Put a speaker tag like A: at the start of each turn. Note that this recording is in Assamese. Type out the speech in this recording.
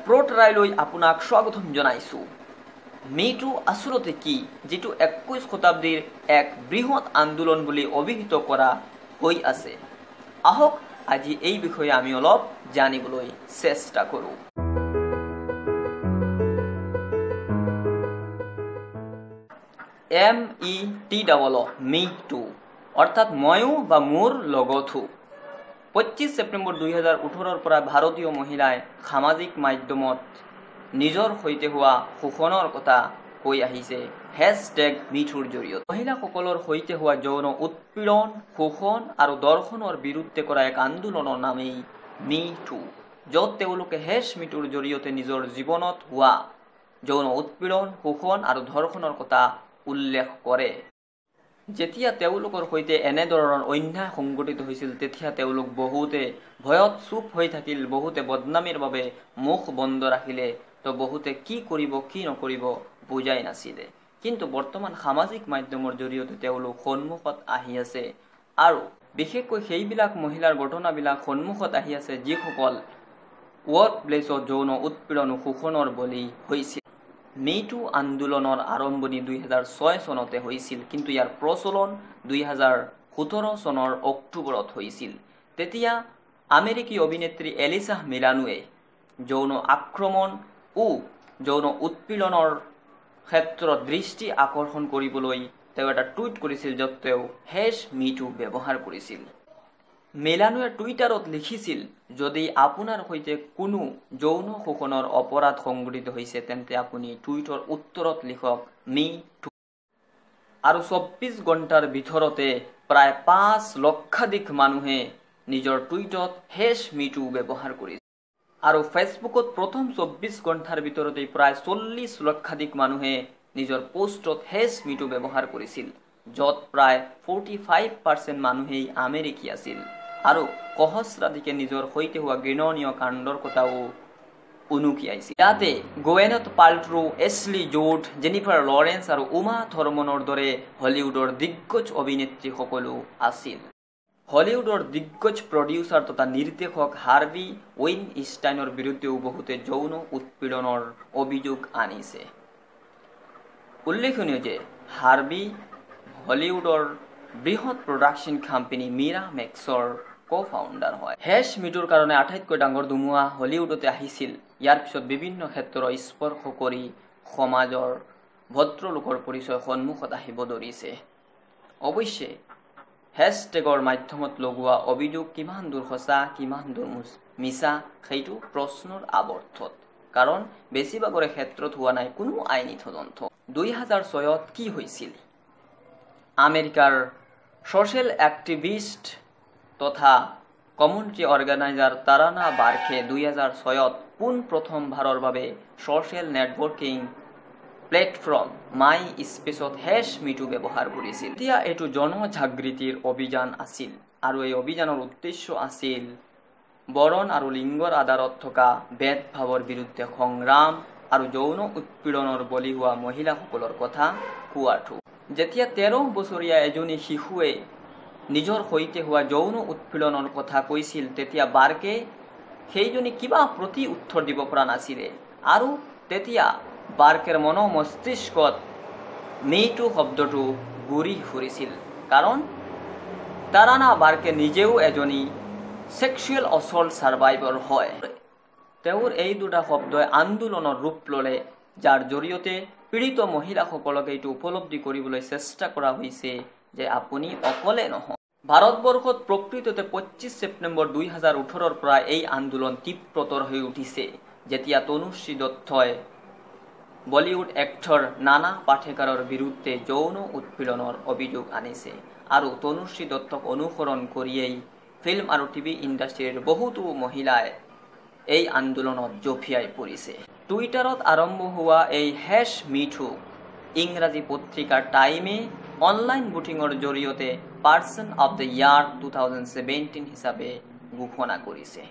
A: প্ৰ'ট্ৰাইলৈ আপোনাক স্বাগতম জনাইছোঁ। মিটু আচলতে কি, যিটো 21 শতাব্দীৰ এক বৃহৎ আন্দোলন বুলি অভিহিত কৰা হৈ আছে। আহক আজি এই বিষয়ে আমি অলপ জানিবলৈ চেষ্টা কৰোঁ। METOO মিটু অৰ্থাৎ ময়ো বা মোৰ লগতো। 25 ছেপ্টেম্বৰ 2018 পৰা ভাৰতীয় মহিলাই সামাজিক মাধ্যমত নিজৰ সৈতে হোৱা শোষণৰ কথা কৈ আহিছে #মিটুৰ জৰিয়তে। মহিলাসকলৰ সৈতে হোৱা যৌন উৎপীড়ন, শোষণ আৰু দৰ্শনৰ বিৰুদ্ধে কৰা এক আন্দোলনৰ নামেই মিটু, য'ত তেওঁলোকে #মিটুৰ জৰিয়তে নিজৰ জীৱনত হোৱা যৌন উৎপীড়ন, শোষণ আৰু ধৰ্ষণৰ কথা উল্লেখ কৰে। যেতিয়া তেওঁলোকৰ সৈতে এনেধৰণৰ অন্যায় সংঘটিত হৈছিল তেতিয়া তেওঁলোক বহুতে ভয়ত চুপ হৈ থাকিল, বহুতে বদনামীৰ বাবে মুখ বন্ধ ৰাখিলে, তো বহুতে কি কৰিব কি নকৰিব বুজাই নাছিলে। কিন্তু বৰ্তমান সামাজিক মাধ্যমৰ জৰিয়তে তেওঁলোক সন্মুখত আহি আছে আৰু বিশেষকৈ সেইবিলাক মহিলাৰ ঘটনাবিলাক সন্মুখত আহি আছে যিসকল ৱৰ্ক প্লেচত যৌন উৎপীড়ন শোষণৰ বলি হৈছিল। মিটু আন্দোলনৰ আৰম্ভণি 2006 চনতে হৈছিল, কিন্তু ইয়াৰ প্ৰচলন 2017 চনৰ অক্টোবৰত হৈছিল। তেতিয়া আমেৰিকী অভিনেত্ৰী এলিসা মিলানুৱে যৌন আক্ৰমণ ও যৌন উৎপীড়নৰ ক্ষেত্ৰত দৃষ্টি আকৰ্ষণ কৰিবলৈ তেওঁ এটা টুইট কৰিছিল, য'ত তেওঁ #মিটু ব্যৱহাৰ কৰিছিল। মিলানুৱে টুইটাৰত লিখিছিল, যদি আপোনাৰ সৈতে কোনো যৌন শোষণৰ অপৰাধ সংঘটিত হৈছে তেন্তে আপুনি টুইটৰ উত্তৰত লিখক মিটু। আৰু 24 ঘণ্টাৰ ভিতৰতে প্ৰায় 5 লক্ষাধিক মানুহে নিজৰ টুইটত #মিটু ব্যৱহাৰ কৰিছে। আৰু ফেচবুকত প্ৰথম 24 ঘণ্টাৰ ভিতৰতে প্ৰায় 40 লক্ষাধিক মানুহে নিজৰ পোষ্টত #মিটু ব্যৱহাৰ কৰিছিল, য'ত প্ৰায় 45% মানুহেই আমেৰিকী আছিল আৰু সহস্ৰাধিকে নিজৰ সৈতে হোৱা ঘৃণনীয় কাণ্ডৰ কথাও উনুকিয়াইছিল। ইয়াতে গোৱেনেথ পাল্ট্ৰো, এছলি জুড, জেনিফাৰ লৰেন্স আৰু উমা থৰ্মনৰ দৰে হলিউডৰ দিগ্গজ অভিনেত্ৰীসকলো আছিল। হলিউডৰ দিগ্গজ প্ৰডিউচাৰ তথা নিৰ্দেশক হাৰ্ভি ৱিনষ্টাইনৰ বিৰুদ্ধেও বহুতে যৌন উৎপীড়নৰ অভিযোগ আনিছে। উল্লেখনীয় যে হাৰ্ভি হলিউডৰ বৃহৎ প্ৰডাকশ্যন কোম্পানী মিৰামেক্সৰ কো-ফাউণ্ডাৰ হয়। #মিটুৰ কাৰণে আটাইতকৈ ডাঙৰ ধুমুহা হলিউডতে আহিছিল। ইয়াৰ পিছত বিভিন্ন ক্ষেত্ৰৰ স্পৰ্শ কৰি সমাজৰ ভদ্ৰলোকৰ পৰিচয় সন্মুখত আহিব ধৰিছে। অৱশ্যে হেশ্বটেগৰ মাধ্যমত লগোৱা অভিযোগ কিমান দূৰ সঁচা কিমান দূৰ মিছা সেইটো প্ৰশ্নৰ আৱৰ্তত, কাৰণ বেছিভাগৰে ক্ষেত্ৰত হোৱা নাই কোনো আইনী তদন্ত। 2006ত কি হৈছিল? আমেৰিকাৰ ছ'চিয়েল এক্টিভিষ্ট তথা কমিউনিটি অৰ্গেনাইজাৰ তাৰানা বাৰ্কে 2006ত পোনপ্ৰথমবাৰৰ বাবে ছ'চিয়েল নেটৱৰ্কিং প্লেটফৰ্ম মাই স্পেচত #মিটু ব্যৱহাৰ কৰিছিল। এতিয়া এইটো জনজাগৃতিৰ অভিযান আছিল আৰু এই অভিযানৰ উদ্দেশ্য আছিল বৰণ আৰু লিংগৰ আধাৰত থকা ভেদভাৱৰ বিৰুদ্ধে সংগ্ৰাম আৰু যৌন উৎপীড়নৰ বলি হোৱা মহিলাসকলৰ কথা কোৱাটো। যেতিয়া 13 বছৰীয়া এজনী শিশুৱে নিজৰ সৈতে হোৱা যৌন উৎপীড়নৰ কথা কৈছিল তেতিয়া বাৰ্কে সেইজনী কিবা প্ৰতি উত্তৰ দিব পৰা নাছিলে আৰু তেতিয়া বাৰ্কেৰ মস্তিষ্কত মিটু শব্দটো ঘূৰি ফুৰিছিল, কাৰণ তাৰানা বাৰ্কে নিজেও এজনী ছেক্সুৱেল অছল্ট ছাৰ্ভাইভৰ হয়। তেওঁৰ এই দুটা শব্দই আন্দোলনৰ ৰূপ ল'লে, যাৰ জৰিয়তে পীড়িত মহিলাসকলক এইটো উপলব্ধি কৰিবলৈ চেষ্টা কৰা হৈছে যে আপুনি অকলে নহয়। ভাৰতবৰ্ষত প্ৰকৃততে 25 ছেপ্টেম্বৰ 2018ৰ পৰা এই আন্দোলন তীব্ৰতৰ হৈ উঠিছে, যেতিয়া তনুশ্ৰী দত্তই বলিউড এক্টৰ নানা পাটেকাৰৰ বিৰুদ্ধে যৌন উৎপীড়নৰ অভিযোগ আনিছে আৰু তনুশ্ৰী দত্তক অনুসৰণ কৰিয়েই ফিল্ম আৰু টিভি ইণ্ডাষ্ট্ৰীৰ বহুতো মহিলাই এই আন্দোলনত জঁপিয়াই পৰিছে। টুইটাৰত আৰম্ভ হোৱা এই #মিটুক ইংৰাজী পত্ৰিকা টাইমে অনলাইন ভোটিঙৰ জৰিয়তে পাৰ্চন অৱ দ্য ইয়াৰ 2017 হিচাপে ঘোষণা কৰিছে।